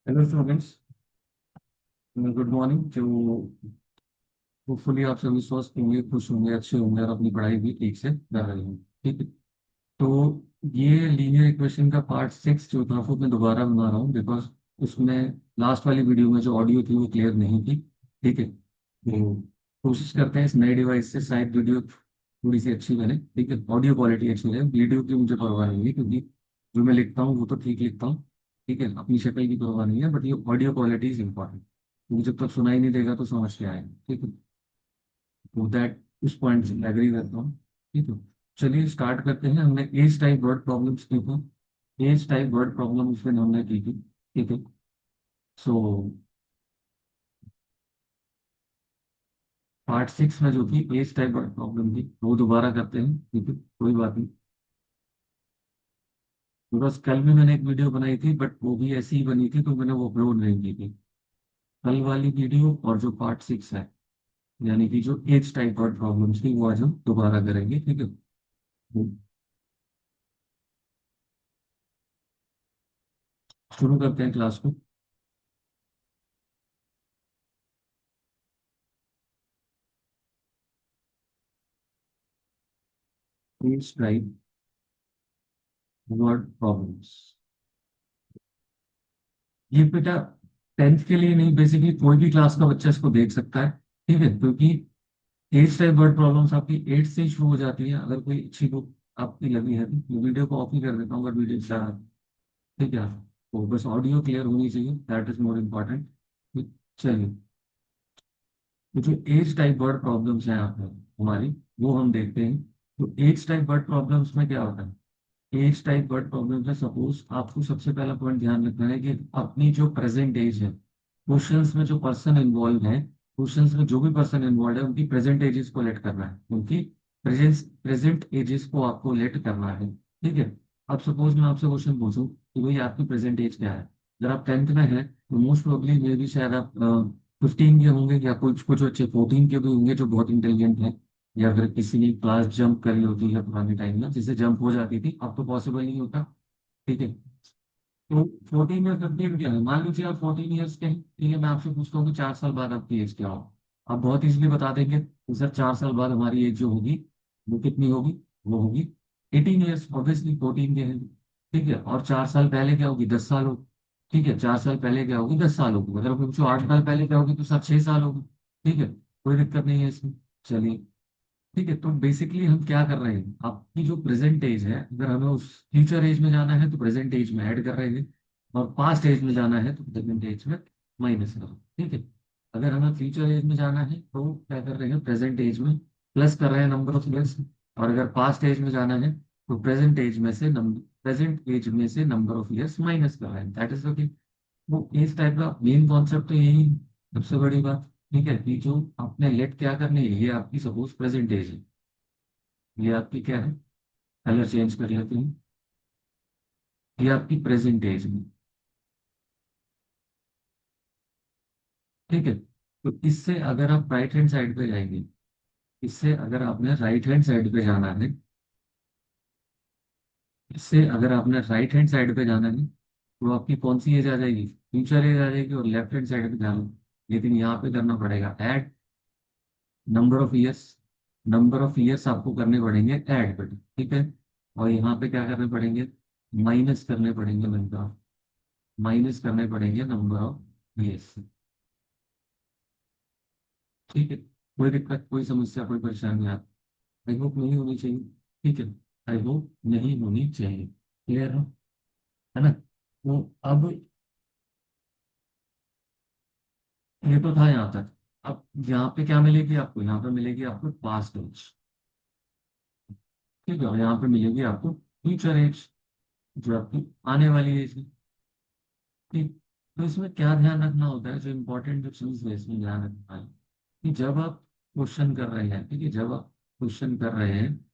Hello students, good morning. जो hopefully आप सभी स्वस्थ होंगे, खुश होंगे, अच्छे होंगे और अपनी पढ़ाई भी ठीक से कर रहे होंगे। ठीक है। तो ये लीनियर इक्वेशन का पार्ट 6 जो था वो मैं दोबारा बना रहा हूँ, बिकॉज उसमें लास्ट वाली वीडियो में जो ऑडियो थी वो क्लियर नहीं थी। ठीक है। तो कोशिश करते हैं इस नए डिवाइस से शायद वीडियो थोड़ी सी अच्छी बने। ठीक है, ऑडियो क्वालिटी अच्छी है, वीडियो की मुझे परवाह नहीं है, क्योंकि जो मैं लिखता हूँ वो तो ठीक लिखता हूँ। ठीक है, अपनी शक्ल की परवाह नहीं है, बट ये ऑडियो क्वालिटी इज इम्पोर्टेंट, क्योंकि जब तक सुनाई नहीं देगा तो समझ के आएगा। ठीक है। तो दैट उस पॉइंट से एग्री करता हूँ। ठीक है। चलिए स्टार्ट करते हैं। हमने एज टाइप वर्ड प्रॉब्लम्स की थी। एज टाइप वर्ड प्रॉब्लम उसमें हमने की थी। ठीक है। सो पार्ट 6 में जो थी एज टाइप वर्ड प्रॉब्लम थी वो दोबारा करते हैं। ठीक है, कोई बात नहीं। बिकॉज कल भी मैंने एक वीडियो बनाई थी, बट वो भी ऐसी ही बनी थी, तो मैंने वो अपलोड नहीं की थी। कल वाली वीडियो और जो पार्ट 6 है, यानी कि जो एज टाइप वर्ड प्रॉब्लम्स थी, वो आज हम दोबारा करेंगे। ठीक है। शुरू करते हैं क्लास को। एज टाइप वर्ड प्रॉब्लम्स, ये बेटा 10th के लिए नहीं, बेसिकली कोई भी क्लास का बच्चा इसको देख सकता है। ठीक है, क्योंकि एज टाइप वर्ड प्रॉब्लम्स आपकी 8 से ही शुरू हो जाती है। अगर कोई अच्छी बुक आपकी लगी है तो वीडियो को ऑफ ही कर देता हूँ अगर वीडियो अच्छा है। ठीक है। तो बस ऑडियो क्लियर होनी चाहिए, दैट इज मोर इम्पोर्टेंट। चलिए, तो जो एज टाइप वर्ड प्रॉब्लम्स हैं आप हमारी, वो हम देखते हैं। तो एज टाइप वर्ड प्रॉब्लम्स में क्या होता है? एज टाइप वर्ड प्रॉब्लम्स में सपोज आपको सबसे पहला पॉइंट ध्यान रखना है कि अपनी जो प्रेजेंट एज है, क्वेश्चंस में जो पर्सन इन्वॉल्व है, क्वेश्चंस में जो भी पर्सन इन्वॉल्व है, उनकी प्रेजेंट एजेस को लेट करना है। उनकी प्रेजेंट एजेस को आपको लेट करना है। ठीक है। अब सपोज मैं आपसे क्वेश्चन पूछूं कि भाई आपकी प्रेजेंट एज क्या है। अगर आप 10th में हैं तो मोस्ट प्रोबेबली मे भी शायद आप 15 के होंगे, या कुछ कुछ बच्चे 14 के भी होंगे जो बहुत इंटेलिजेंट हैं, या फिर किसी ने क्लास जंप करी होती है पुराने टाइम में, जिससे जंप हो जाती थी, अब तो पॉसिबल नहीं होता। ठीक है। तो 14 या 15 क्या है, मान लीजिए आप 14 ईयर्स के हैं। ठीक है, मैं आपसे पूछता हूँ कि 4 साल बाद आपकी एज क्या हो। आप बहुत इजीली बता देंगे कि सर 4 साल बाद हमारी एज जो होगी वो कितनी होगी? वो होगी 18 ईयर्स। ऑब्वियसली 14 के हैं। ठीक है, और 4 साल पहले क्या होगी? 10 साल होगी। ठीक है, 4 साल पहले क्या होगी? 10 साल होगी। अगर आप पूछो 8 साल पहले क्या होगी, तो सर 6 साल होगी। ठीक है, कोई दिक्कत नहीं है इसमें। चलिए, ठीक है। तो बेसिकली हम क्या कर रहे हैं, आपकी जो प्रेजेंट एज है, अगर हमें उस फ्यूचर एज में जाना है तो प्रेजेंट एज में ऐड कर रहे हैं, और पास्ट एज में जाना है तो प्रेजेंट एज में माइनस करो। ठीक है। अगर हमें फ्यूचर एज में जाना है तो क्या कर रहे हैं, प्रेजेंट एज में प्लस कर रहे हैं नंबर ऑफ ईयर्स, और अगर पास्ट एज में जाना है तो प्रेजेंट एज में से नंबर ऑफ ईयर्स माइनस कर रहे हैं। That is okay. वो इस टाइप का मेन कॉन्सेप्ट तो यही है। सबसे बड़ी बात, ठीक है, कि जो आपने लेट क्या करनी है, ये आपकी सपोज प्रेजेंट एज है, ये आपकी क्या है, कलर चेंज कर लेते हैं, ये आपकी प्रेजेंट एज में। ठीक है। तो इससे अगर आप राइट हैंड साइड पे जाएंगे, इससे अगर आपने राइट हैंड साइड पे जाना है, इससे अगर आपने राइट हैंड साइड पे जाना है, तो आपकी कौन सी एज आ जाएगी? फ्यूचर एज आ जाएगी, और लेफ्ट हैंड साइड पे जाना, लेकिन यहाँ पे करना पड़ेगा add number of years. Number of years आपको करने पड़ेंगे ऐड बट। ठीक है। और यहाँ पे क्या करने पड़ेंगे? माइनस करने पड़ेंगे नंबर, माइनस करने पड़ेंगे नंबर ऑफ ईयर्स। ठीक है, कोई दिक्कत, कोई समस्या, कोई परेशानी आप आई होप नहीं होनी चाहिए। ठीक है, आई होप नहीं होनी चाहिए। क्लियर है ना? तो अब ये तो था यहाँ तक। अब यहाँ पे क्या मिलेगी आपको? यहाँ पे मिलेगी आपको पास्ट एज। ठीक है, और यहाँ पे मिलेगी आपको फ्यूचर एज, जो आपकी आने वाली एज है। ठीक। तो इसमें क्या ध्यान रखना होता है, जो इम्पोर्टेंट जो चीज है इसमें ध्यान रखना है कि जब आप क्वेश्चन कर रहे हैं, ठीक है, जब आप क्वेश्चन कर रहे हैं,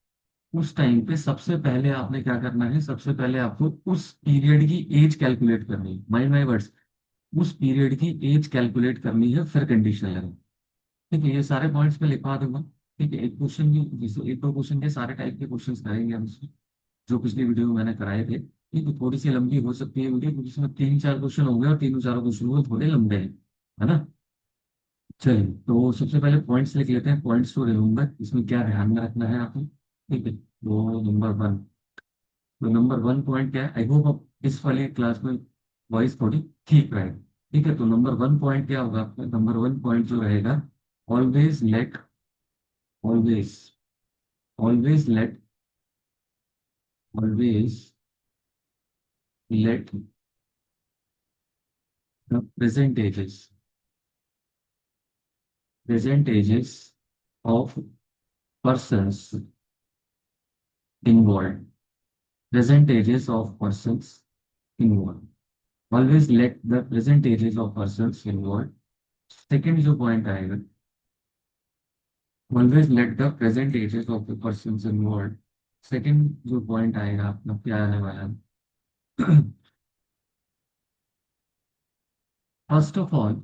उस टाइम पे सबसे पहले आपने क्या करना है, सबसे पहले आपको उस पीरियड की एज कैलकुलेट करनी है। माइंड माई वर्ड्स, उस पीरियड की एज कैलकुलेट करनी है, फिर कंडीशन लगानी। ठीक है, ये सारे पॉइंट्स में लिखवा दूंगा। ठीक है, एक क्वेश्चन की, जैसे एक दो क्वेश्चन के सारे टाइप के क्वेश्चन करेंगे हम इसमें, जो पिछली वीडियो में मैंने कराए थे। ठीक है, थोड़ी सी लंबी हो सकती है वीडियो क्योंकि इसमें 3-4 क्वेश्चन होंगे और तीनों चारों क्वेश्चन वो थोड़े लंबे हैं, है ना। चलिए, तो सबसे पहले पॉइंट्स लिख लेते हैं। पॉइंट्स तो रिमेंबर, इसमें क्या ध्यान में रखना है आपको। ठीक है, तो नंबर 1, तो नंबर 1 पॉइंट क्या है, आई होप आप इस वाले क्लास में वॉइस थोड़ी ठीक रहे। ठीक है, तो नंबर 1 पॉइंट क्या होगा आपका, नंबर 1 पॉइंट जो रहेगा, always late, always, always late, always late the present ages of persons involved, present ages of persons involved. Always let the present ages of persons involved. Second जो point आएगा, always let the present ages of the persons involved. Second जो point आएगा अपना क्या आने वाला है? First of all,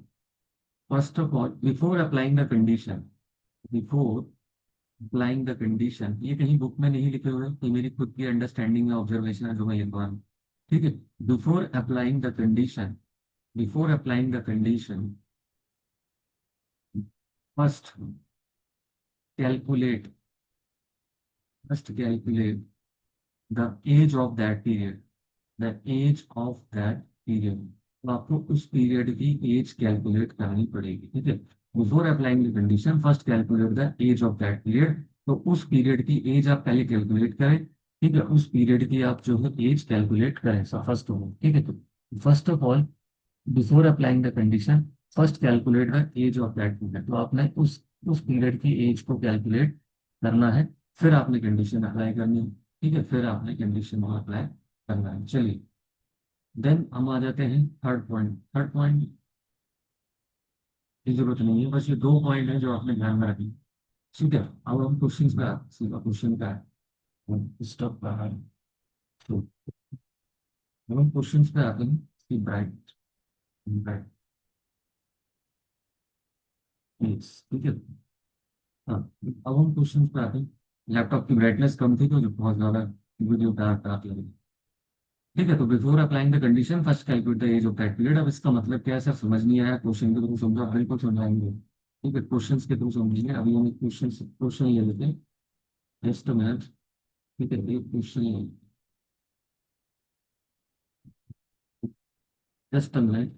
first of all, before applying the condition, before applying the condition, ये कहीं बुक में नहीं लिखे हुए, ये मेरी खुद की अंडरस्टैंडिंग या ऑब्जर्वेशन है जो मैं लिख रहा हूँ। ठीक है, before applying the condition, before applying the condition, first calculate, first calculate the age of that period, the age of that period. तो आपको उस पीरियड की एज कैलकुलेट करनी पड़ेगी। ठीक है, before applying the condition first calculate the age of that period. तो उस पीरियड की एज आप पहले कैलकुलेट करें। ठीक है, उस पीरियड की आप जो है एज कैलकुलेट करें फर्स्ट ऑफ ऑल। ठीक है, तो first of all before applying the condition first calculate the age of that period. तो आपने उस पीरियड की एज को कैलकुलेट करना है, फिर आपने कंडीशन अप्लाई करनी है। ठीक है, फिर आपने कंडीशन को अप्लाई करना है। चलिए, देन हम आ जाते हैं थर्ड पॉइंट। थर्ड पॉइंट की जरूरत नहीं है, बस ये 2 पॉइंट है जो आपने ध्यान में रखनी। ठीक है, अब हम क्वेश्चन पे सीधा क्वेश्चन का है स्टॉप का है। तो अब हम क्वेश्चन पे आते हैं कि ब्राइट, ब्राइट, ठीक है। हाँ, अब हम क्वेश्चन पे आते हैं। लैपटॉप की ब्राइटनेस कम थी तो जो बहुत ज्यादा वीडियो डार्क डार्क लगी। ठीक है, तो before applying the condition first calculate the age of that period. अब इसका मतलब क्या है सर, समझ नहीं आया, क्वेश्चन के थ्रू समझो, बिल्कुल समझाएंगे। ठीक है, क्वेश्चन के थ्रू समझेंगे। अभी हम क्वेश्चन ले लेते हैं, जस्ट मिनट। ठीक है, एक क्वेश्चन, जस्ट मिनट।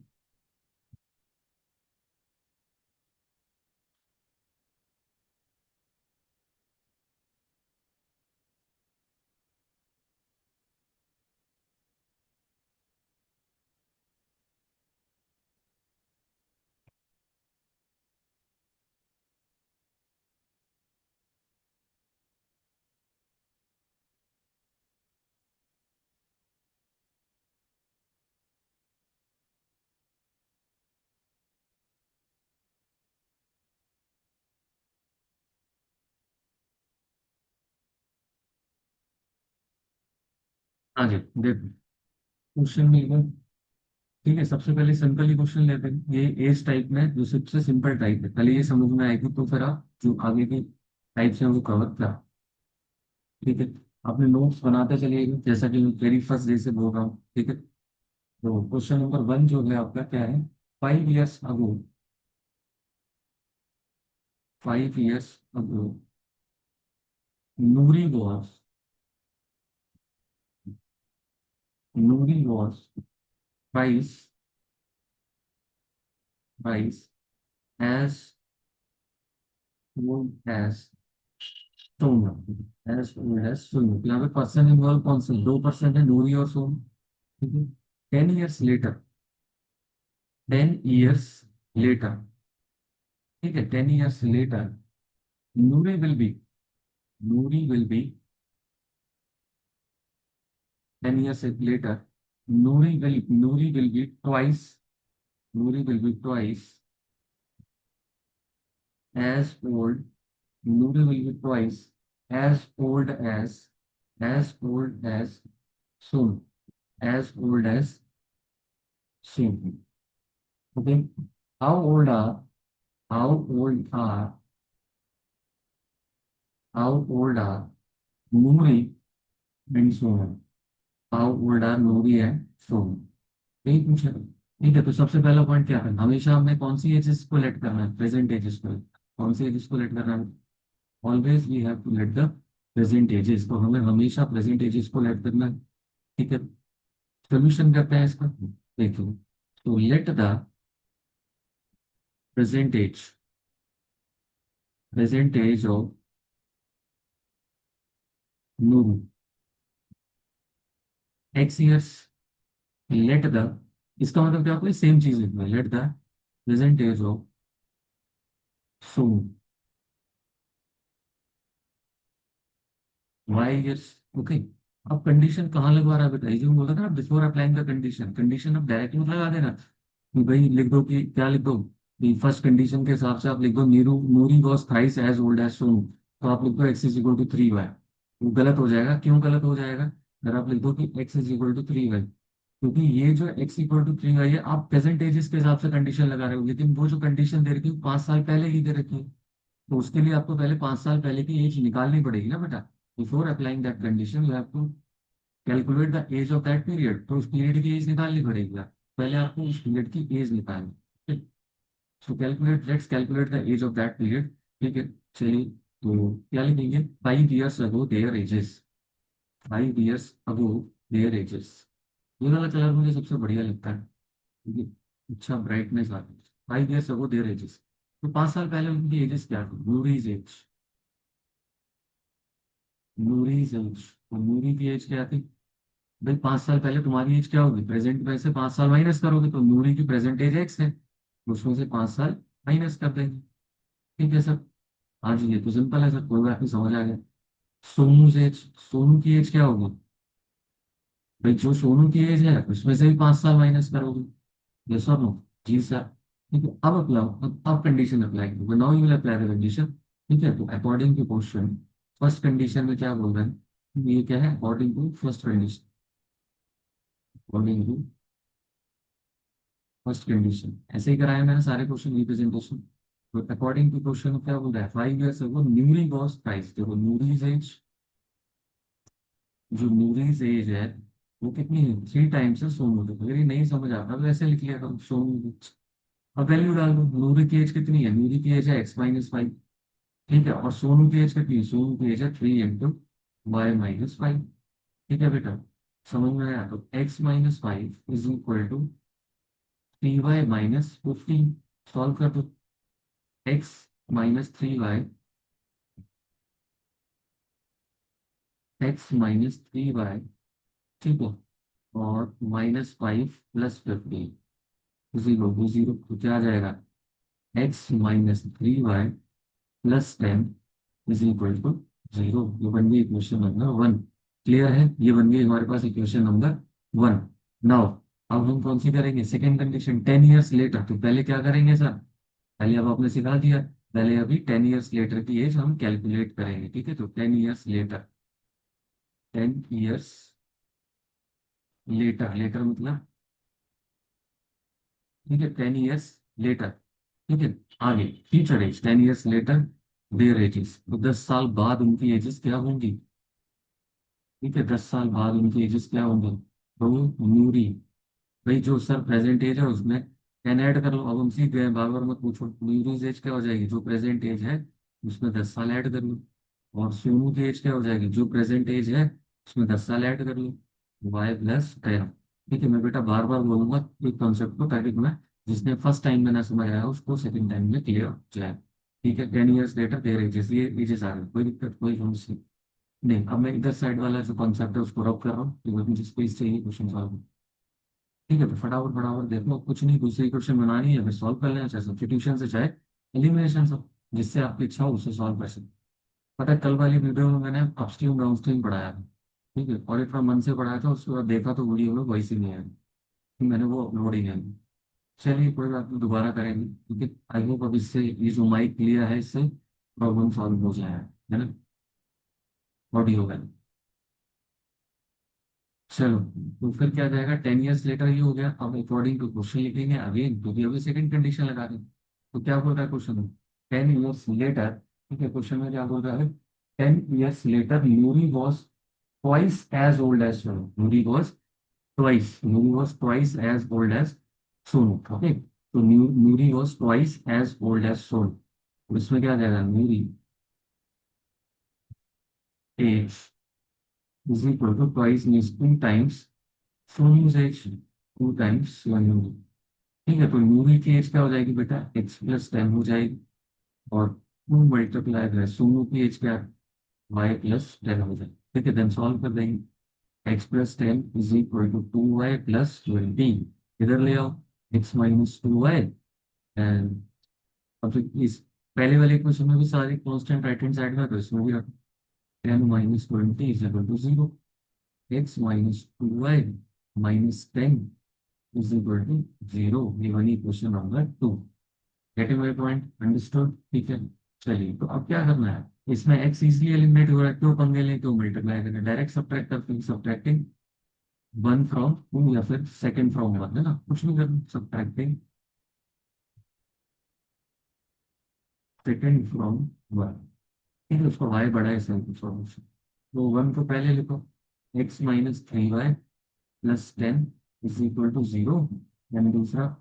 हाँ जी, देखो क्वेश्चन में एकदम ठीक है। सबसे पहले सिंपल ही क्वेश्चन लेते हैं, ये एज टाइप में है, जो सबसे सिंपल टाइप है। पहले ये समझ में आएगी तो फिर आप जो आगे की टाइप्स हैं वो कवर कर। ठीक है, आपने नोट्स बनाते चलिएगा जैसा कि मैं वेरी फर्स्ट डे से बोल रहा हूँ। ठीक है, तो क्वेश्चन नंबर 1 जो है आपका क्या है, 5 years ago, 5 years ago Nuri was, Nuri was thrice, thrice as old as Sona, as old as Sona. यहाँ पे पर्सन इन्वॉल्व कौन से, 2% है, नूरी और सोना। ठीक है, 10 years लेटर, 10 years लेटर। ठीक है, 10 years later Nuri will be, Nuri will be 10 years later, Nuri will be twice, Nuri will be twice as old, Nuri will be twice as old as soon, as old as soon. Okay, how old are, how old are, how old are Nuri and Sohan? How old are Nuri and Sonu, यही पूछा। ठीक है, तो सबसे पहला point क्या है, हमेशा हमें कौन सी एजेस को लेट करना है, प्रेजेंट एजेस को। कौन सी एजेस को लेट करना है, always we have to let the present ages, तो हमें हमेशा प्रेजेंट एजेस को लेट करना है। ठीक है, सोल्यूशन करते हैं इसका। देखिए, तो let the present age, present age of Nuru x years, let the, इसका मतलब क्या होता है, सेम चीज लिखना है, let the present age of Sonu y years. Okay, अब कंडीशन कहाँ लगवा रहा है बताइए, जो बोला था ना before applying the condition, condition अब डायरेक्ट मत लगा देना कि भाई लिख दो कि क्या लिख दो, कि फर्स्ट कंडीशन के हिसाब से आप लिख दो Neeru Noori was thrice as old as Sonu, तो आप लिख दो x is equal to 3y। वो गलत हो जाएगा, क्यों गलत हो जाएगा, अगर आप लिख दो कि x is equal to 3y, क्योंकि ये जो एक्स इक्वल टू 3y है आप प्रेजेंट एजेस के हिसाब से कंडीशन लगा रहे हो, लेकिन वो जो कंडीशन दे रखी है 5 साल पहले की दे रखी है, तो उसके लिए आपको पहले 5 साल पहले की एज निकालनी पड़ेगी ना बेटा। Before applying that condition you have to calculate the age of that period, तो उस पीरियड की एज निकालनी पड़ेगी आप। पहले आपको उस पीरियड की एज निकालनी। So calculate, let's calculate the age of that period. ठीक है, चलिए, तो क्या लिखेंगे, 5 years ago their ages, 5 years ago their ages, ये वाला कलर मुझे सबसे बढ़िया लगता है, ठीक है, अच्छा ब्राइटनेस आती है। 5 years अगो देयर एजेस, तो 5 साल पहले उनकी एजेस क्या थी, नूरीज एज, नूरीज एज, तो नूरी की एज क्या थी, भाई 5 साल पहले तुम्हारी एज क्या होगी, प्रेजेंट में से 5 साल माइनस करोगे तो नूरी की प्रेजेंट एज एक्स है, तो उसमें से 5 साल माइनस कर देंगे। ठीक है सर, हाँ जी, ये तो सिंपल है सर, कोई बात नहीं, समझ आ गया। सोनू से एज, सोनू की एज क्या होगी, भाई जो सोनू की एज है उसमें से भी 5 साल माइनस करोगे, यस और नो, जी सर। ठीक है, अब अप्लाई, अब कंडीशन अप्लाई करो, now you will apply the condition. ठीक है, तो according to question, first condition में क्या बोल रहे हैं, ये क्या है, according to first condition, according to first condition, ऐसे ही कराया मैंने सारे क्वेश्चन रिप्रेजेंटेशन। तो अकॉर्डिंग टू क्वेश्चन क्या बोल रहा है, 5 years ago Nuri was thrice, देखो न्यूरीज एज, जो न्यूरीज एज है वो कितनी है, 3 टाइम्स है सोनू की, अगर ये नहीं समझ आता तो ऐसे लिख लिया करो सोनू की। अब वैल्यू डाल दो, नूरी की एज कितनी है, नूरी की एज है x-5। ठीक है, और सोनू की एज कितनी है, सोनू की एज है 3 × y-5। ठीक है बेटा, समझ में आया, तो x-5 is equal to 3y-15, solve कर दो, x-3y, x-3y, ठीक है, और -5 + 15, जीरो, वो जीरो तो क्या आ जाएगा, x-3y + 10 इज इक्वल टू 0, ये बन गई इक्वेशन नंबर 1। क्लियर है, ये बन गई हमारे पास इक्वेशन नंबर 1। नाउ अब हम कौन सी करेंगे, सेकेंड कंडीशन, 10 years लेटर, तो पहले क्या करेंगे सर, पहले अब आपने सिखा दिया, पहले अभी 10 years लेटर की एज हम कैलकुलेट करेंगे। ठीक है, तो 10 years later, 10 years later, later मतलब, ठीक है, 10 years लेटर, ठीक है, आगे future age, 10 years later their ages, तो 10 साल बाद उनकी एजेस क्या होंगी। ठीक है, 10 साल बाद उनकी एजेस क्या होंगी, तो न्यूरी, भाई जो सर प्रेजेंट एज है उसमें 10 ऐड कर लो, अब हम सीख गए हैं, बार बार मत पूछो, न्यूरीज एज क्या हो जाएगी, जो प्रेजेंट एज है उसमें 10 साल ऐड कर लो, और सोनू की एज क्या हो जाएगी, जो प्रेजेंट एज है उसमें 10 साल ऐड कर लो, y + 10। ठीक है, मैं बेटा बार बार बोलूंगा एक कॉन्सेप्ट को, ताकि मैं, जिसने फर्स्ट टाइम में ना समझ आया उसको सेकंड टाइम में क्लियर हो जाए। ठीक है, 10 years लेटर देयर एजेस, ये एजेस आ गए, कोई दिक्कत, कोई समस्या नहीं। अब मैं इधर साइड वाला जो कॉन्सेप्ट है उसको रब कर रहा हूँ, तो जिसको इससे ही क्वेश्चन सॉल्व। ठीक है, तो फटाफट फटाफट देख लो, कुछ नहीं, दूसरी क्वेश्चन बनानी है फिर सॉल्व कर लेना, चाहे सब्स्टिट्यूशन से चाहे एलिमिनेशन से, जिससे आपकी इच्छा हो उससे सॉल्व कर सकते। पता है कल वाली वीडियो में मैंने अपस्ट्रीम डाउनस्ट्रीम पढ़ाया था, ठीक है, और इतना मन से पढ़ाया था, उसके बाद देखा तो वीडियो में वैसे नहीं आया, मैंने वो अपलोड ही नहीं किया। चलिए कोई बात नहीं, दोबारा करेंगे, क्योंकि आई होप अब इससे ये जो माइक लिया है इससे प्रॉब्लम सॉल्व हो जाए, है ना, ऑडियो का। चलो, तो फिर क्या जाएगा, 10 years लेटर ये हो गया, अब अकॉर्डिंग टू क्वेश्चन लिखेंगे अगेन, क्योंकि अभी सेकंड कंडीशन लगा रहे हैं। तो क्या बोल रहा है क्वेश्चन में, 10 years लेटर, ठीक है, क्वेश्चन में क्या बोल रहा है, 10 years later Noori was twice as old as Sonu. Nuri was twice as old as Sonu. Okay, तो Nuri was twice as old as Sonu. तो इसमें क्या जाएगा? Nuri age is equal to twice means two times Sonu's age, two times Sonu. ठीक है, तो Nuri की as क्या हो जाएगी बेटा? x+10 हो जाएगी, और टू मल्टीप्लाई है सोनू की एज क्या? y+10 हो जाएगी। ठीक है, देन सॉल्व कर देंगे। x+10 is equal to 2y+20। इधर ले आओ, x-2y, एंड अब तो इस पहले वाले क्वेश्चन में भी सारे कांस्टेंट राइट हैंड साइड में, तो इसमें भी रखो। 10-20 is equal to 0। x-2y-10 is equal to 0। ये वाली question number 2। Getting my point? Understood? ठीक है, चलिए तो अब क्या करना है? इसमें x इजीली एलिमिनेट हो रहा है, क्यों पंगे लें, क्यों मल्टीप्लाई करें? डायरेक्ट सब्ट्रैक्ट करते हैं, सब्ट्रैक्टिंग वन फ्रॉम टू या फिर सेकंड फ्रॉम वन, है ना, कुछ भी करना, सब्ट्रैक्टिंग सेकंड फ्रॉम वन। ठीक है, उसको y बड़ा है सही सॉल्यूशन। तो वन को पहले लिखो, x-3y+10 इज इक्वल टू 0। यानी दूसरा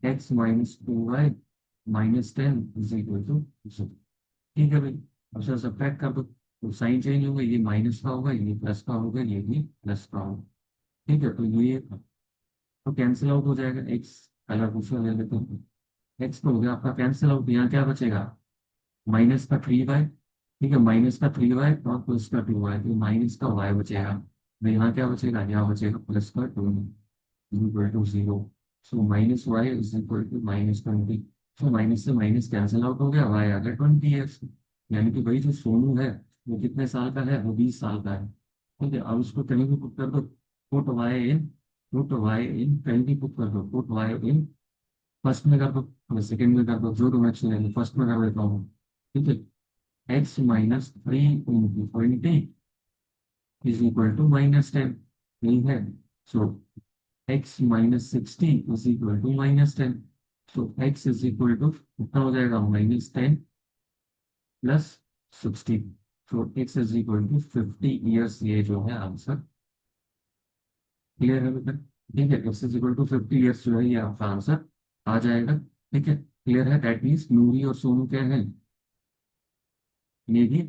x-2y-10 इज इक्वल टू 0। ठीक है भाई, अब सर सब्ट्रैक्ट कर दो, तो साइन चेंज होगा, ये माइनस का होगा, ये प्लस का होगा, ये भी प्लस का होगा। ठीक है, तो ये तो कैंसिल आउट हो जाएगा। एक्स कलर दूसरा ले लेते हैं, एक्स तो हो गया आपका कैंसिल आउट। यहाँ क्या बचेगा? -3y। ठीक है, -3y और +2y, तो माइनस का y बचेगा। तो यहाँ क्या बचेगा? यहाँ बचेगा +2 equal to 0। So -y is equal to -20। तो माइनस से माइनस कैंसिल आउट हो गया, y आ गया 20x। यानी कि भाई जो सोनू है वो कितने साल का है? वो 20 साल का है। ठीक है, अब उसको कहीं भी पुट कर दो, पुट y इन कहीं भी पुट कर दो, पुट y इन फर्स्ट में कर दो, सेकंड में कर दो, जो तुम्हें अच्छी लगे, फर्स्ट में कर देता हूँ। ठीक है, x-3 × 20 इज इक्वल टू -10। यही है। सो x-60 इज इक्वल टू -10। तो x इज इक्वल टू कितना हो जाएगा? -10 + 60। तो x is equal to 50 years. ये जो है आंसर। क्लियर है बेटा? ठीक है, x is equal to 50 years जो है ये आपका आंसर आ जाएगा। ठीक है, क्लियर है? दैट मीन्स नूरी और सोनू क्या है? ये भी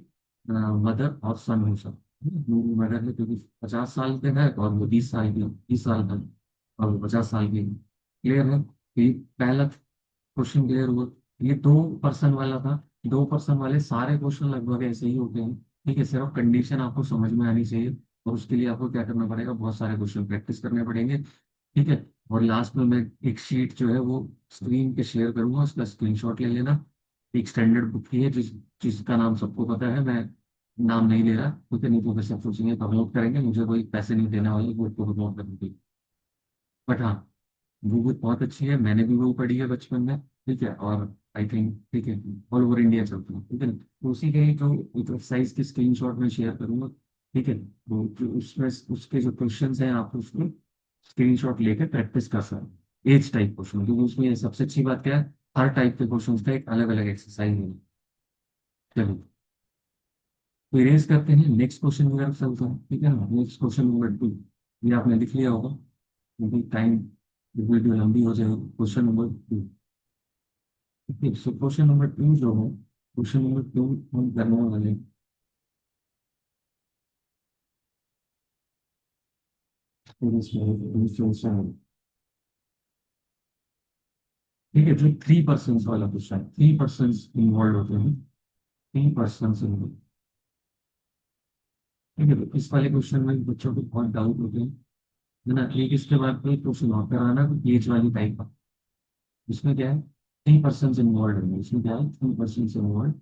मदर और सन हो सकता है। नूरी मदर है क्योंकि 50 साल के है, और वो 20 साल की, 30 साल का, और वो 50 साल की। क्लियर है? तो ये पहला क्वेश्चन क्लियर हुआ। ये 2 पर्सन वाला था। 2 पर्सन वाले सारे क्वेश्चन लगभग ऐसे ही होते हैं। ठीक है, सिर्फ कंडीशन आपको समझ में आनी चाहिए, और उसके लिए आपको क्या करना पड़ेगा? बहुत सारे क्वेश्चन प्रैक्टिस करने पड़ेंगे। ठीक है, और लास्ट में मैं एक शीट जो है वो स्क्रीन पे शेयर करूंगा, उसका स्क्रीनशॉट ले लेना। एक स्टैंडर्ड बुक की है जिसका नाम सबको पता है, मैं नाम नहीं ले रहा क्योंकि नहीं तो फिर सब सोचेंगे प्रमोट करेंगे, मुझे कोई पैसे नहीं देने वाले बुक को प्रमोट करने के लिए। बट हाँ, वो बुक बहुत अच्छी है, मैंने भी वो पढ़ी है बचपन में। ठीक है, और आई थिंक ठीक है ऑल ओवर इंडिया चलती है। ठीक है, तो उसी के जो एक्सरसाइज की स्क्रीनशॉट में शेयर करूंगा। ठीक है, तो उसमें उसके जो क्वेश्चन हैं आप उसको स्क्रीनशॉट लेकर प्रैक्टिस कर सकते हैं। एज टाइप क्वेश्चन, क्योंकि उसमें सबसे अच्छी बात क्या है? हर टाइप के क्वेश्चन का एक अलग अलग एक्सरसाइज है। चलो, तो इरेज करते हैं, नेक्स्ट क्वेश्चन की तरफ चलते हैं। ठीक है ना, नेक्स्ट क्वेश्चन नंबर 2। ये आपने लिख लिया होगा क्योंकि टाइम वीडियो लंबी हो जाएगी। Question number 2। ठीक, सो क्वेश्चन नंबर 2 जो है, क्वेश्चन नंबर 2 हम करने वाले हैं। ठीक है, जो 3 पर्सन वाला क्वेश्चन, 3 पर्सन इन्वॉल्व होते हैं, 3 पर्सन इन्वॉल्व। ठीक है, तो इस वाले क्वेश्चन में बच्चों को बहुत डाउट होते हैं, है ना। एक इसके बाद कोई क्वेश्चन और कराना तो एज वाली टाइप का। इसमें क्या है? 3 पर्सन इन्वॉल्व है, इसमें क्या है? 3 पर्सन इन्वॉल्व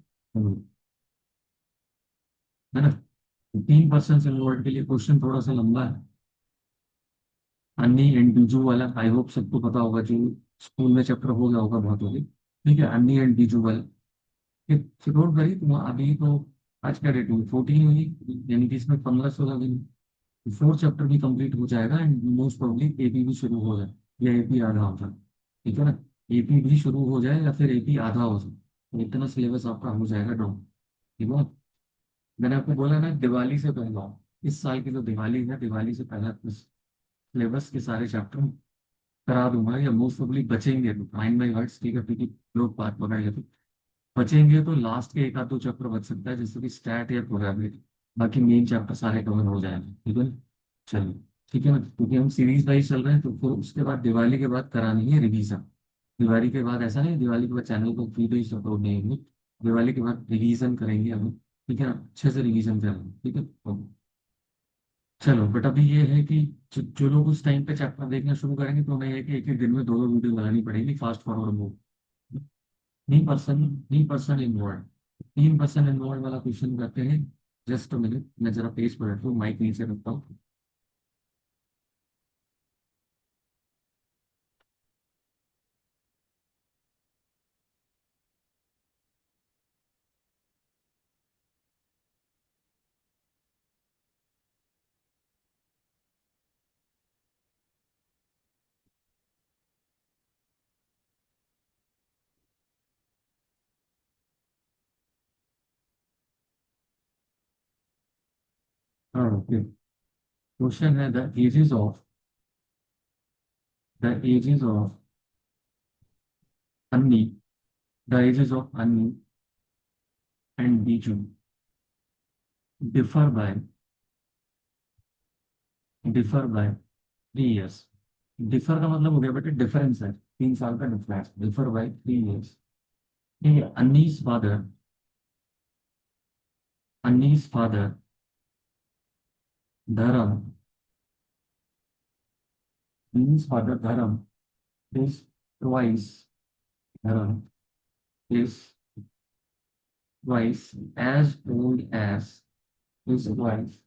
है ना। 3 पर्सन इन्वॉल्व के लिए क्वेश्चन थोड़ा सा लंबा है। अन्नी एंड बीजू वाला आई होप सबको पता होगा, जो स्कूल में चैप्टर हो गया होगा बहुत होगी। ठीक है, अन्नी एंड बीजू वाला। डोंट वरी, तुम अभी तो आज क्या डेट हुई? 14 हुई, यानी कि इसमें 15-16 दिन 4 चैप्टर भी कंप्लीट हो जाएगा, एंड मोस्ट प्रोबेबली एपी भी शुरू हो जाए, या एपी आधा हो जाए। ठीक है ना, एपी भी शुरू हो जाए या फिर एपी आधा हो जाए, तो इतना सिलेबस आपका हो जाएगा डाउन। ठीक है, मैंने आपको बोला ना दिवाली से पहले आओ। इस साल की जो दिवाली है, दिवाली से पहले सिलेबस के सारे चैप्टर करा दूंगा, या मोस्ट प्रोबेबली बचेंगे तो माइंड बाई वर्ड्स, ठीक है, क्योंकि लोग बात पकड़ लेते, बचेंगे तो लास्ट के एक आध दो चैप्टर बच सकता है, जैसे कि स्टैट या प्रोबेबिलिटी। बाकी मेन चैप्टर सारे कवर हो जाएंगे, ठीक है ना? चलिए, ठीक है ना, क्योंकि हम सीरीज वाइज चल रहे हैं, तो फिर उसके बाद दिवाली के बाद करानी है रिवीजन। दिवाली के बाद ऐसा नहीं, दिवाली के बाद चैनल को वीडियो ही अपलोड नहीं होंगे, दिवाली के बाद रिवीजन करेंगे हम, ठीक है ना, अच्छे से रिवीजन करेंगे, ठीक है तो चलो। बट अभी ये है कि जो लोग उस टाइम पे चैप्टर देखना शुरू करेंगे, तो उन्हें है कि एक एक दिन में दो दो वीडियो बनानी पड़ेगी, fast forward move. 3% involve, 3% involve वाला क्वेश्चन करते हैं। जस्ट अ मिनट, मैं जरा पेज पर रखता हूँ, माइक नीचे रखता हूँ। हाँ ओके। क्वेश्चन है द एजेस ऑफ अन्नी, द एजेस ऑफ अन्नी and Biju differ by differ by 3 years। Differ का मतलब हो गया बेटे डिफरेंस है, 3 साल का डिफरेंस, डिफर बाय 3 years। ठीक है, अन्नीस फादर धर्म, अन्नीस फादर धर्म is twice, धर्म is twice as old as, is twice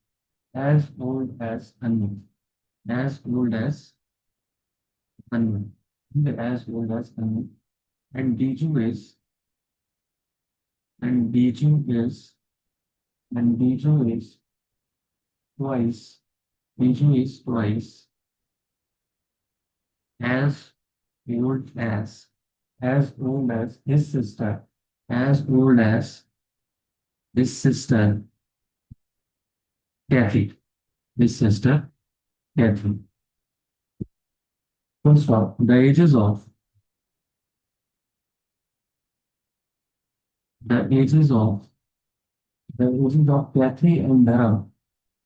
as old as Anu, as old as Anu, as old as Anu, and Biju is, and Biju is, and Biju is twice, Biju is twice as as old as his sister, as old as his sister Kathy, his sister Kathy. Full stop. The ages of the ages of Kathy and Dharam,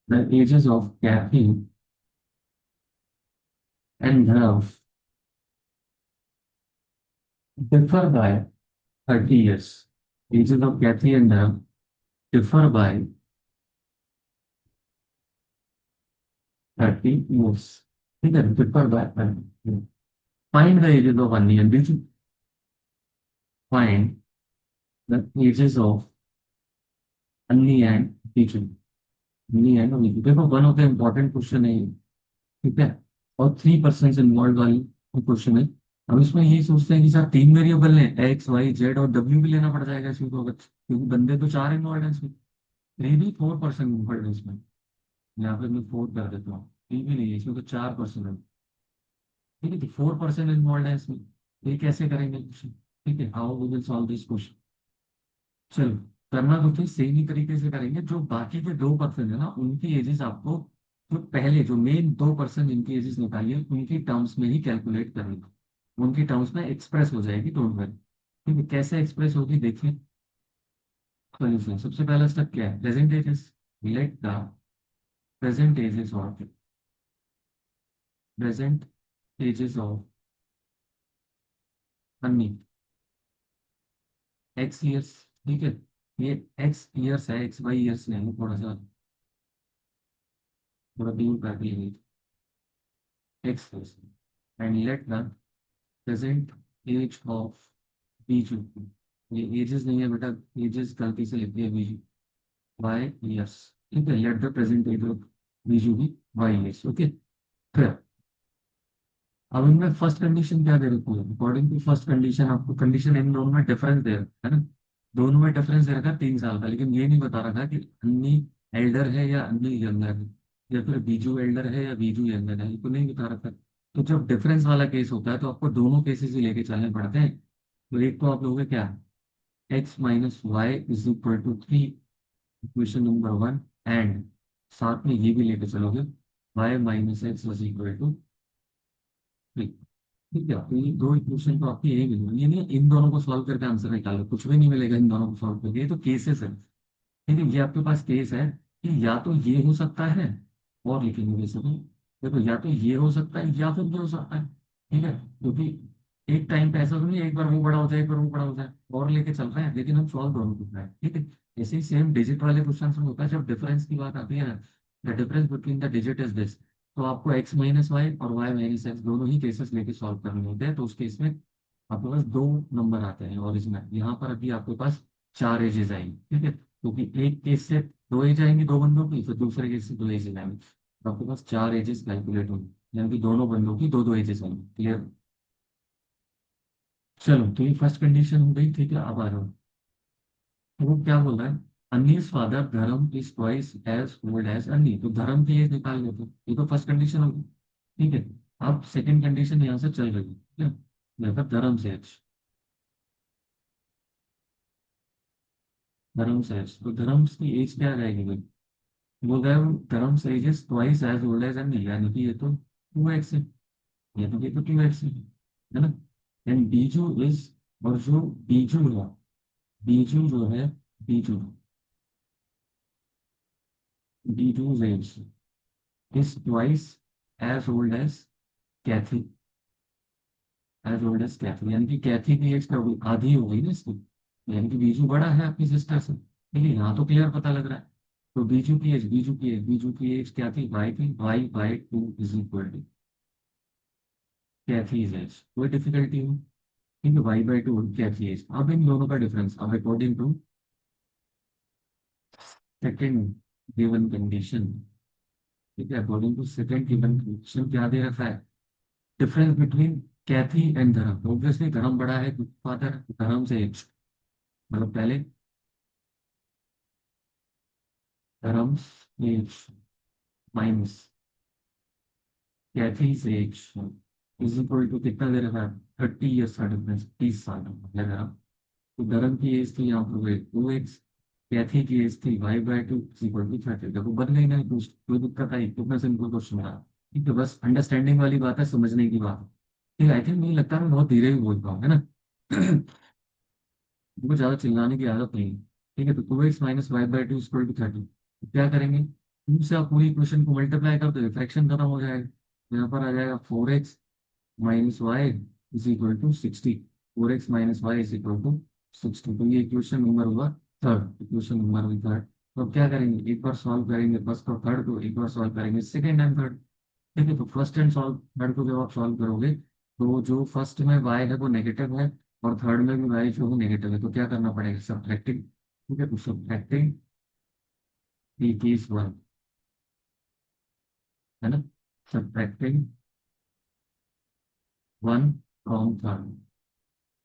the ages of Kathy and Dharam differ by 30 years. Ages of Kathy and Dharam differ by 30 years. ठीक है, differ by 30 years. Find the ages of Anni and Biju. Find the ages of Anni and Biju. Anni and Biju. देखो, one of the important question है ये, ठीक है, और 3% involve वाली question है। अब इसमें यही सोचते हैं कि सर तीन वेरिएबल है, एक्स वाई जेड और डब्ल्यू भी लेना पड़ जाएगा इसमें, तो अगर क्योंकि बंदे तो चार इन्वॉल्व है इसमें, थ्री भी 4% इन्वॉल्व है इसमें। यहाँ पे मैं 4 कर देता हूँ, थ्री भी नहीं है इसमें, तो 4% है, ठीक है, तो 4% इन्वॉल्व है इसमें। ये कैसे करेंगे क्वेश्चन? ठीक है, how we will solve this question. चलो, करना तो फिर सेम ही तरीके से करेंगे, जो बाकी के 2% है ना, उनकी एजेस आपको, जो पहले जो मेन 2% जिनकी एजेस निकाली है, उनकी टर्म्स में ही कैलकुलेट करनी, उनकी टर्म्स में एक्सप्रेस हो जाएगी, डोंट वरी। ठीक है, कैसे एक्सप्रेस होगी देखिए। सॉल्यूशन, सबसे पहला स्टेप क्या है, present ages. Let the present ages of present ages of Anni x years, ठीक है, ये एक्स ईयर्स है, एक्स वाई ईयर्स नहीं है, थोड़ा दूर कर दिए, x years. And let the present age of Biju, ये एजेस नहीं है बेटा, एजेस गलती से लिख दिया बीजू, वाई ईयर्स। ठीक है, let the present age of Biju भी वाई ईयर्स, ओके। फिर अब इनमें फर्स्ट कंडीशन क्या दे रखी है, अकॉर्डिंग टू फर्स्ट कंडीशन आपको कंडीशन इन दोनों में डिफरेंस दे रखा है ना, दोनों में डिफरेंस दे रखा है 3 साल का, लेकिन ये नहीं बता रखा कि अन्नी एल्डर है या अन्नी यंगर है, या फिर बीजू एल्डर है या बीजू यंगर है, ये तो नहीं बता रखा। तो जब डिफरेंस वाला केस होता है, तो आपको दोनों केसेस ही लेके चलने पड़ते हैं। तो एक तो आप लोगे क्या, x minus y is equal to 3, equation number 1, and साथ में ये भी लेके चलोगे, y minus x was equal to 3। ठीक है, तो ये दो इक्वेशन तो आपकी यही मिलेगी, ये नहीं इन दोनों को सॉल्व करके आंसर निकालो, कुछ भी नहीं मिलेगा इन दोनों को सॉल्व करके, ये तो केसेस है। ठीक है, ये आपके पास केस है कि या तो ये हो सकता है, और लिखेंगे वैसे तो, देखो या तो ये हो सकता है या फिर ये हो सकता है। ठीक है, क्योंकि एक टाइम पे ऐसा तो नहीं एक बार वो बड़ा हो जाए एक बार वो बड़ा हो जाए, और लेके चल रहे हैं, लेकिन हम सॉल्व दोनों कर रहे हैं। ठीक है, ऐसे ही सेम डिजिट वाले क्वेश्चन में होता है, जब डिफरेंस की बात आती है ना, the difference between the digit is this, तो आपको एक्स माइनस वाई और वाई माइनस एक्स दोनों ही केसेस लेके सॉल्व करने होते हैं। तो उस केस में आपके पास दो नंबर आते हैं ओरिजिनल, यहाँ पर अभी आपके पास चार एजेस आएंगे। ठीक है, क्योंकि एक केस से दो एज आएंगी दो बंदों की, फिर दूसरे केस से दो एजेस आएंगे, तो आपके पास चार एजेस कैलकुलेट होंगे, यानी कि दोनों बंदों की दो दो एजेस आएंगी। क्लियर? चलो, तो ये फर्स्ट कंडीशन हो गई। ठीक है, अब आ रहा हूँ। तो वो क्या बोल रहा है, Anni's father Dharam is twice as old as Anni, तो धर्म की एज निकाल लेते हैं। ये तो फर्स्ट कंडीशन होगी। ठीक है, अब सेकंड कंडीशन यहाँ से चल रही है। ठीक है, मतलब धर्म से एज, धर्म से एज, तो धर्म की एज क्या आ जाएगी भाई? बोल रहा है वो धर्म से age is twice as old as Anni, यानी कि ये तो 2x है, यानी कि ये तो 2x है ना। एंड बीजू इज, और जो बीजू है, बीजू जो है, Biju, Biju age is twice as old as Kathy, as old as Kathy, यानी कि कैथी की एज क्या होगी, आधी हो गई ना इसकी, यानी कि बीजू बड़ा है आपकी सिस्टर से। ठीक है, यहाँ तो क्लियर पता लग रहा है। तो बीजू की एज, बीजू की एज, बीजू की एज क्या थी, वाई थी, y by two is equal to Kathy age, कोई डिफिकल्टी हो? ठीक है, y by two Kathy age. अब इन दोनों का डिफरेंस, अब according to second given condition, ठीक है, according to second given condition क्या दे रखा है, difference between Kathy and Dharam, obviously Dharam बड़ा है फादर, धर्म से एज, मतलब पहले Dharam age minus Kathy's age is equal to कितना दे रखा है, 30 ईयर्स का डिफरेंस, 30 साल लग रहा। तो धर्म की एज थी यहाँ पर 2x, कैथी की एज थी y by two equal to 30, देखो बन गई ना, कोई दिक्कत आई, कितना सिंपल क्वेश्चन रहा। ठीक है, बस अंडरस्टैंडिंग वाली बात है, समझने की बात है। ठीक है, आई थिंक मुझे लगता है मैं बहुत धीरे भी बोल पाऊँ, है ना। मुझे ज्यादा चिल्लाने की आदत नहीं है। ठीक है, तो 2x minus y by two equal to 30, क्या करेंगे, टू से आप पूरी इक्वेशन को मल्टीप्लाई कर दो, फ्रैक्शन खत्म हो जाएगा। यहाँ पर आ जाएगा 4x minus y is equal to 60, 4x minus y is equal to 60, तो ये इक्वेशन नंबर हुआ थर्ड, इक्वेशन नंबर हुई थर्ड। तो अब क्या करेंगे, एक बार सॉल्व करेंगे फर्स्ट और थर्ड को, एक बार सॉल्व करेंगे सेकंड एंड थर्ड। ठीक है, तो फर्स्ट एंड सॉल्व थर्ड को जब आप सॉल्व करोगे, तो जो फर्स्ट में y है वो नेगेटिव है, और थर्ड में भी y जो है नेगेटिव है, तो क्या करना पड़ेगा, सब्ट्रैक्टिंग। ठीक है, तो सब्ट्रैक्टिंग p केस वन, है ना, subtracting one from third,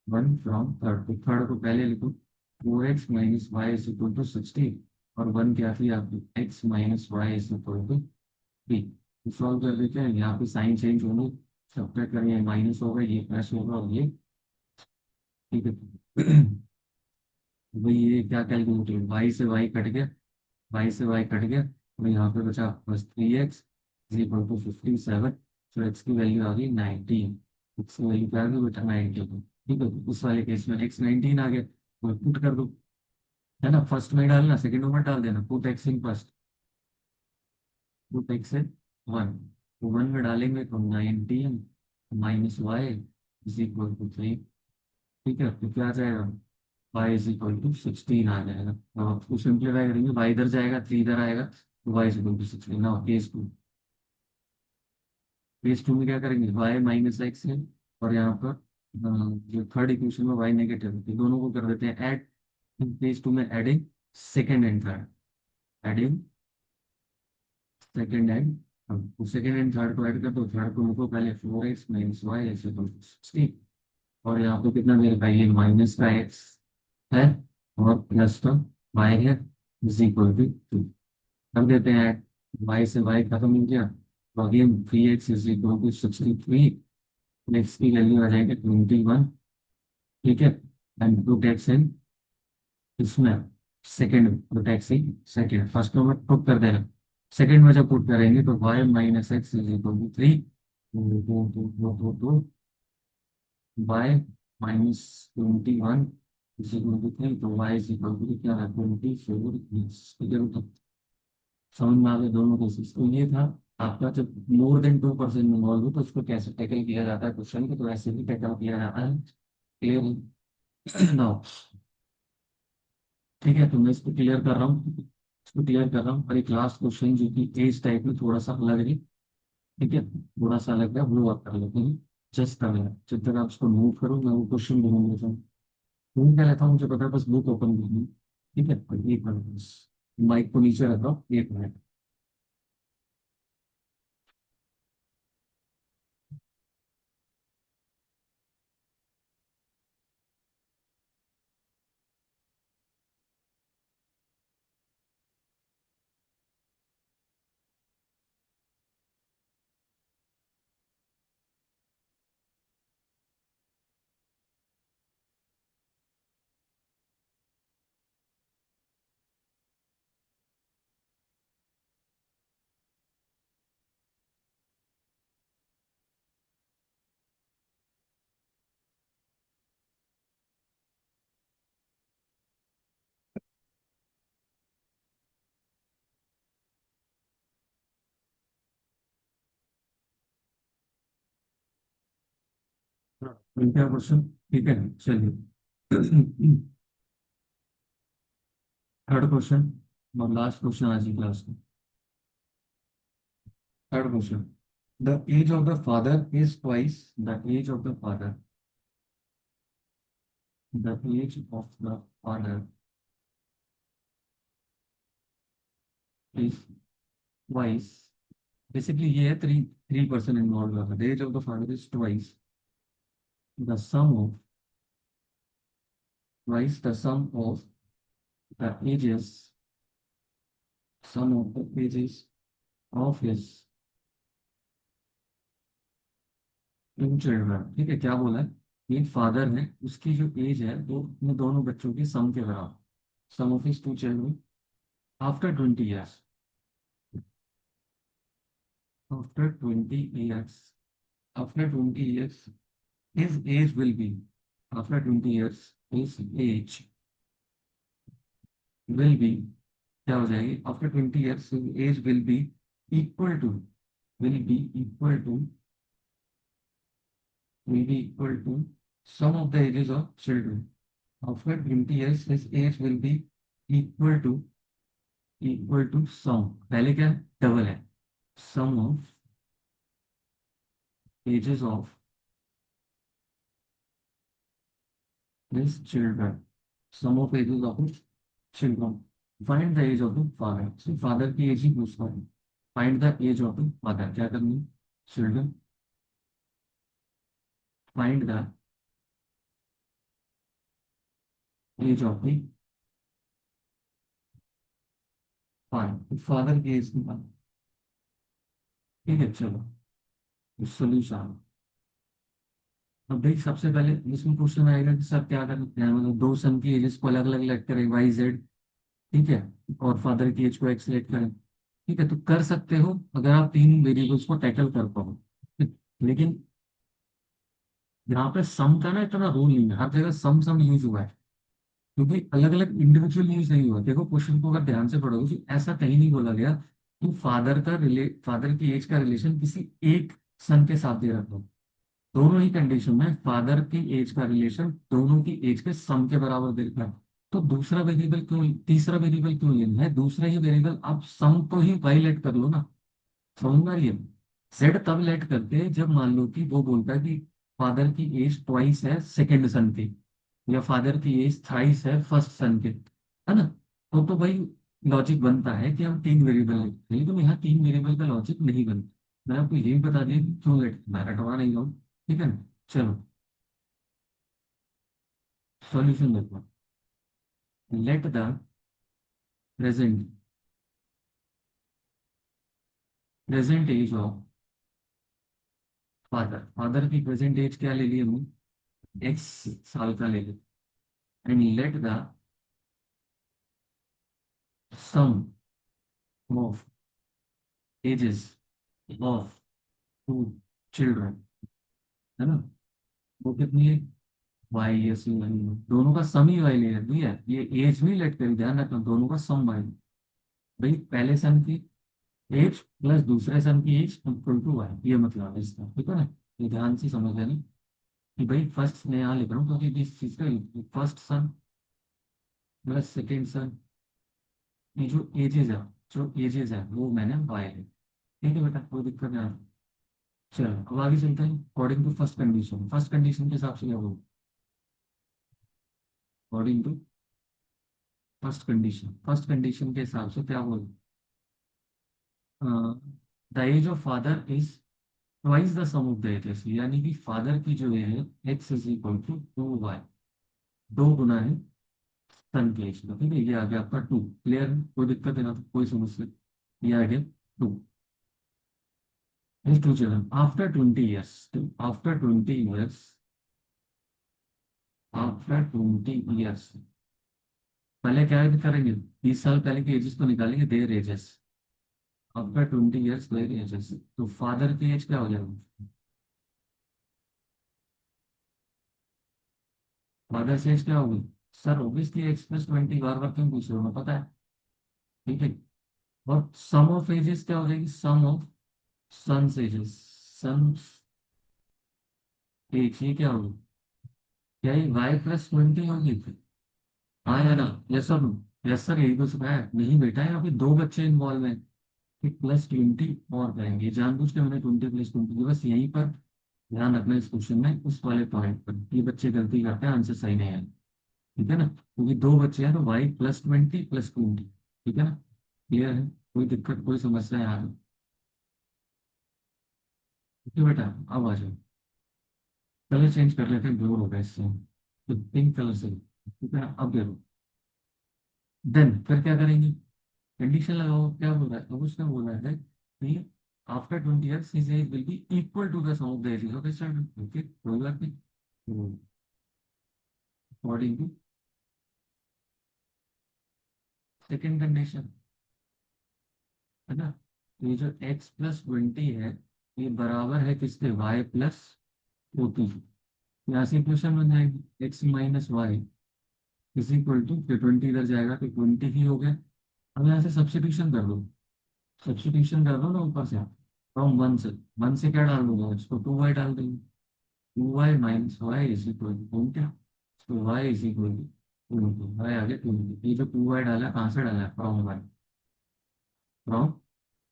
one from third, तो थर्ड को पहले लिखो, 4x minus y is equal to 60, और वन क्या थी आपकी, x minus y is equal to 3। तो सॉल्व कर देते हैं, यहाँ पे साइन चेंज होने, सब्ट्रैक्ट करेंगे, माइनस होगा, ये प्लस होगा, और ये, ठीक है। भाई ये क्या कैलकुलेट है, वाई से वाई कट गया, वाई से वाई कट गया, और यहाँ पे बचा बस 3x इज इक्वल टू 57, तो एक्स की वैल्यू आ गई 19, एक्स की वैल्यू क्या आ गई बेटा, 19। ठीक है, तो उस वाले केस में x 19 आ गया, तो पुट कर दो, है ना, फर्स्ट में डालना, सेकंड में मत डाल देना, put x in first, put x in one, तो वन में डालेंगे तो 19 minus y is equal to 3। ठीक है, तो क्या आ जाएगा, y इज इक्वल टू 16 आ जाएगा। अब आपको सिंप्लीफाई करेंगे, y इधर जाएगा 3 इधर आएगा, तो y is equal to 16। Now case two, case two में क्या करेंगे, y माइनस एक्स है, और यहाँ पर जो थर्ड इक्वेशन में y नेगेटिव है, तो दोनों को कर देते हैं ऐड। केस टू में adding second and third, adding second and, अब सेकेंड एंड थर्ड को ऐड कर दो, थर्ड को लिखो पहले 4x minus y is equal to 16, और यहाँ पे कितना दे रखा है, ये माइनस का x है, और प्लस का y है, इज इक्वल टू 2, कर देते हैं ऐड, y से y खत्म हो गया, तो again 3x is equal to 63, x की वैल्यू आ जाएगी 21। ठीक है, एंड टू टैक्स इन, इसमें second to tax in second, first को मैं पुट कर देना, सेकंड में जब पुट करेंगे तो y minus x is equal to 3, तो y minus 21 is equal to 3, तो y इज इक्वल टू क्या है 24। समझ में आ गए दोनों केसेस। तो ये था आपका, जब मोर देन 2% इन्वॉल्व हो तो उसको कैसे टैकल किया जाता है क्वेश्चन को, तो ऐसे ही टैकल किया जाता है। Clear now? ठीक है, तो मैं इसको क्लियर कर रहा हूँ, इसको क्लियर कर रहा हूँ। और एक लास्ट क्वेश्चन जो कि एज टाइप में थोड़ा सा अलग है, ठीक है, थोड़ा सा अलग है, वो आप कर लेते हैं। जस्ट कर लेना, जब तक आप उसको मूव करो मैं वो क्वेश्चन ढूंढ लेता हूँ। ढूंढ क्या लेता हूँ मुझे पता है, बस बुक ओपन करनी है। ठीक है, तो एक मिनट बस, माइक को नीचे रखा, 1 मिनट। क्या क्वेश्चन? ठीक है, चलिए। थर्ड क्वेश्चन और लास्ट क्वेश्चन आज की क्लास का। Third question, the age of the father is twice the age of the father, the age of the father is twice. Basically ये है, 3% इन्वॉल्व है, the age of the father is twice the sum of, twice the sum of the ages, sum of the ages of his two children. ठीक है, क्या बोला है, एक father है, उसकी जो एज है वो अपने दोनों बच्चों की सम के बराबर, sum of his two children after 20 years, after 20 years, after 20 years his age will be, after 20 years his age will be, क्या हो जाएगी, after 20 years his age equal to will be equal to will be equal to sum of the ages of children. After 20 years his age will be equal to sum, पहले क्या है, double है, sum of ages of his children, sum of ages of his children. Find the age of the father, so father की एज ही पूछता है। Find the age of the father, क्या करनी है, children, find the age of the father, father की age निकाल। ठीक है, चलो सोल्यूशन। अब देख, सबसे पहले इसमें क्वेश्चन आएगा कि सर क्या करते हैं, मतलब दो सन की एजेस को अलग अलग लेट करें, वाई जेड, ठीक है, और फादर की एज को एक्स लेट करें। ठीक है, तो कर सकते हो अगर आप तीन वेरिएबल्स को टैकल कर पाओ। लेकिन यहाँ पे सम का ना इतना रूल नहीं है, हर जगह सम सम यूज हुआ है, क्योंकि अलग अलग इंडिविजुअल यूज नहीं हुआ। देखो क्वेश्चन को अगर ध्यान से पढ़ोगे तो ऐसा कहीं नहीं बोला गया कि फादर की एज का रिलेशन किसी एक सन के साथ दे रखा हो। दोनों ही कंडीशन में फादर की एज का रिलेशन दोनों की एज के सम के बराबर दे रखा है। तो दूसरा वेरिएबल क्यों, तीसरा वेरिएबल क्यों लेना है, दूसरा ही वेरिएबल आप सम को ही बाई लेट कर लो ना। समझ में आ रही है? जेड तब लेट करते हैं जब मान लो कि वो बोलता है कि फादर की एज ट्वाइस है सेकंड सन की, या फादर की एज थ्राइस है फर्स्ट सन के, है ना। तो भाई लॉजिक बनता है कि हम तीन वेरिएबल लेते हैं, लेकिन यहाँ तीन वेरिएबल का लॉजिक नहीं बनता। मैं आपको यही बता दिया कि क्यों लेट, मैं रटवा नहीं हूँ। ठीक है ना, चलो सॉल्यूशन देखो। Let the present present age of father, father की प्रेजेंट एज क्या ले ली हमने, एक्स साल का ले लिया, and let the sum of ages of two children, है ना, वो कितनी है? वाई एस दोनों का सम ही वाई ले रही है, ये एज नहीं लेट कर, ध्यान रखना दोनों का सम वाई। भाई पहले सन की एज प्लस दूसरे सन की एज इक्वल टू वाई, ये मतलब है इसका, ठीक है ना। ये ध्यान से समझ लेना कि भाई फर्स्ट मैं यहाँ लिख रहा हूँ क्योंकि इस चीज का फर्स्ट सन प्लस सेकेंड सन, ये जो एजेस है वो मैंने वाई है, ठीक है बेटा, कोई दिक्कत नहीं। चलो अब आगे चलते हैं, अकॉर्डिंग टू फर्स्ट कंडीशन के हिसाब से क्या होगा? अकॉर्डिंग टू फर्स्ट कंडीशन के हिसाब से क्या होगा? The age of father is twice the sum of the ages, यानी कि फादर की जो है x is equal to 2y, दो गुना है सन के एज का, ठीक है, ये आ गया आपका 2। क्लियर है, कोई दिक्कत है ना, कोई समस्या? ये आ गया 2 is 2 children after 20 years, after 20 years, after 20 years, पहले क्या करेंगे? 20 साल पहले के एजेस को निकालेंगे, there edges after 20 years, there ages, तो फादर की एज क्या हो जाएगा? फादर की एज क्या होगी? सर ऑब्वियसली एक्स प्लस 20, बार बार क्यों पूछ रहे हो, मैं पता है, ठीक है। और सम ऑफ एजेस क्या हो जाएगी? Sum of sons ages, sons age, ये क्या होगी? क्या ये y + 20 होगी? हाँ या ना? यस सर, यस सर, यही तो सिखाया है। नहीं बेटा, यहाँ पे दो बच्चे इन्वॉल्व हैं, +20 और करेंगे, जानबूझ के मैंने 20 + 20, बस यहीं पर ध्यान रखना इस क्वेश्चन में, उस वाले पॉइंट पर ये बच्चे गलती करते हैं, आंसर सही नहीं है, ठीक है ना, क्योंकि दो बच्चे हैं तो y +20 + 20, ठीक है ना। क्लियर है, कोई दिक्कत कोई समस्या यहाँ पे? ठीक है बेटा, अब आ जाओ, कलर चेंज कर लेते हैं, ब्लू हो गया इससे, तो पिंक कलर से, ठीक है ना, अब देखो, देन फिर क्या करेंगे? कंडीशन लगाओ, क्या बोल रहा है? अब उसने बोला है कि after 20 years his age will be equal to the sum of the ages of his children, okay, कोई बात नहीं, अकॉर्डिंग टू सेकेंड कंडीशन, है ना, तो ये जो x + 20 है, ये बराबर है किसके? y + 40, यहाँ से इक्वेशन बन जाएगी x - y is equal to, 20 इधर जाएगा तो 20 ही हो गया। अब यहाँ से सब्स्टिट्यूशन कर दो, सब्स्टिट्यूशन कर दो ना ऊपर से, फ्रॉम वन से क्या डाल दूंगा, इसको 2y डाल देंगे, 2y - y is equal to क्या, तो y is equal to y आ गया 20, ये जो 2y डाला कहाँ से डाला है? फ्रॉम वन, फ्रॉम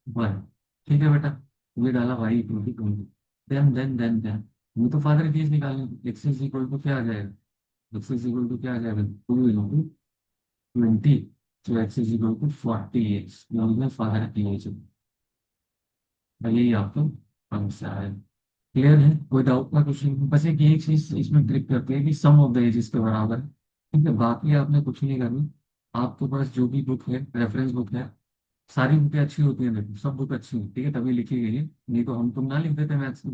वन, ठीक है बेटा, ये डाला y इक्वल टू 20, देन ये तो फादर केस निकालेंगे, x इज इक्वल टू क्या आ जाएगा? x इज इक्वल टू क्या आ जाएगा? 2 × 20, तो x is equal to 40x, father की एज, यही आपको आंसर है। क्लियर है, कोई डाउट का क्वेश्चन? बस एक चीज इसमें ट्रिक करते हैं कि सम ऑफ द एजेस के बराबर है, ठीक है, बाकी आपने कुछ नहीं करना, आपके पास जो भी बुक है, रेफरेंस बुक है, सारी बुकें अच्छी होती हैं, देखो सब बुक अच्छी हैं, ठीक है, तभी लिखी गई है, नहीं तो हम तुम ना लिख देते मैथ्स में,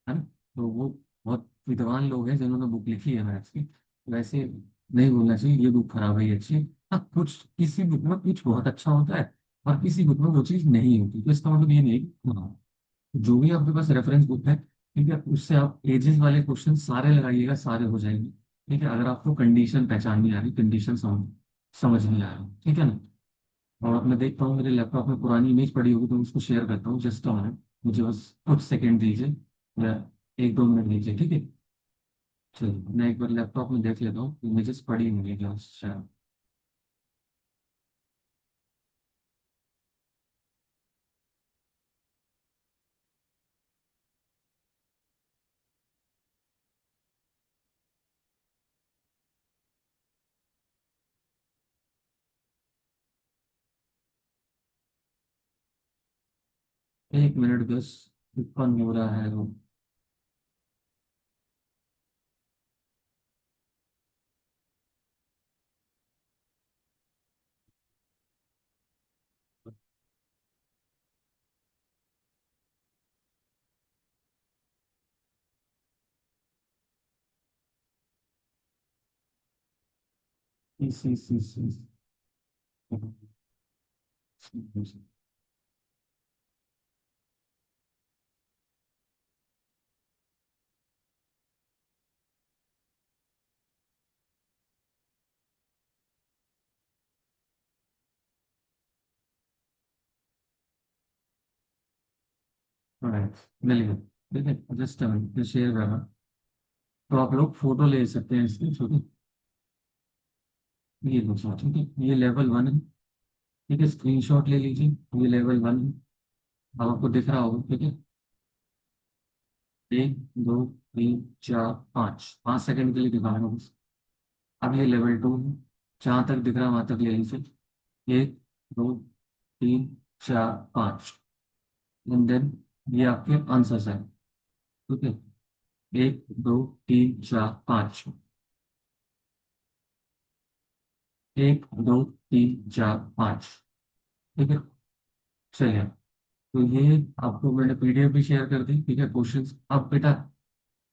है ना। तो वो बहुत विद्वान लोग हैं जिन्होंने बुक लिखी है मैथ्स की, वैसे नहीं बोलना चाहिए ये बुक खराब है, ये अच्छी है। हाँ, कुछ किसी बुक में कुछ बहुत अच्छा होता है और किसी बुक में वो चीज़ नहीं होती, तो इसका मतलब ये नहीं है कि हाँ, जो भी आपके पास रेफरेंस बुक है, ठीक है, उससे आप एजेस वाले क्वेश्चन सारे लगाइएगा, सारे हो जाएंगे, ठीक है, अगर आपको कंडीशन पहचान नहीं आ रही, कंडीशन समझ नहीं आ रही, ठीक है ना। और मैं देखता हूँ मेरे लैपटॉप में पुरानी इमेज पड़ी होगी तो मैं उसको शेयर करता हूँ, जस्ट अ मिनट, मुझे बस कुछ सेकंड दीजिए, या 1-2 मिनट दीजिए, ठीक है। चलिए मैं एक बार लैपटॉप में देख लेता हूँ, इमेजेस पड़ी होंगी क्या शायद। 1 मिनट बस, उत्पन्न हो रहा है वो। इस राइट, मिल गया। ठीक है, जस्ट शेयर करना। तो आप लोग फोटो ले सकते हैं इसकी छोटी। ये दूसरा, ठीक है, ये लेवल 1 है। ठीक है, स्क्रीनशॉट ले लीजिए। ये लेवल 1 है। अब आपको दिख रहा होगा, ठीक है। 1 2 3 4 5, 5 सेकंड के लिए दिखा रहा हूँ बस। अब ये लेवल 2 है। जहाँ तक दिख रहा है वहां तक ले लीजिए। 1 2 3 4 5। एंड देन ये आपके आंसर्स है। ठीक है, 1 2 3 4 5। 1 2 3 4 5। ठीक है, चलिए। तो ये आपको मैंने पीडीएफ भी शेयर कर दी। ठीक है, क्वेश्चंस अब बेटा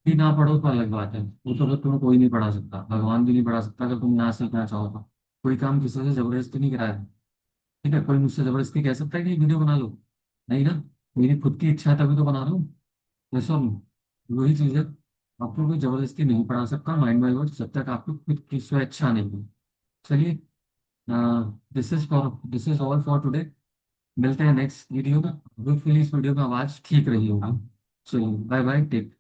भी ना पढ़ो तो अलग बात है, वो तो तुम्हें कोई नहीं पढ़ा सकता, भगवान भी नहीं पढ़ा सकता अगर तुम ना सीखना चाहो तो। कोई काम किसी से जबरदस्ती नहीं कराया। ठीक है, कोई मुझसे जबरदस्ती कह सकता है कि वीडियो बना लो? नहीं ना। मेरी खुद की इच्छा है तभी तो बना रहा हूँ। जैसा वही चीज है। आपको कोई जबरदस्ती नहीं पढ़ा सकता माइंड बाय वर्ड, जब तक आपको खुद की स्वेच्छा नहीं हो। चलिए, this is all for today. मिलते हैं नेक्स्ट वीडियो में। होपफुली इस वीडियो में आवाज ठीक रही होगी। चलिए, बाय बाय, टेक।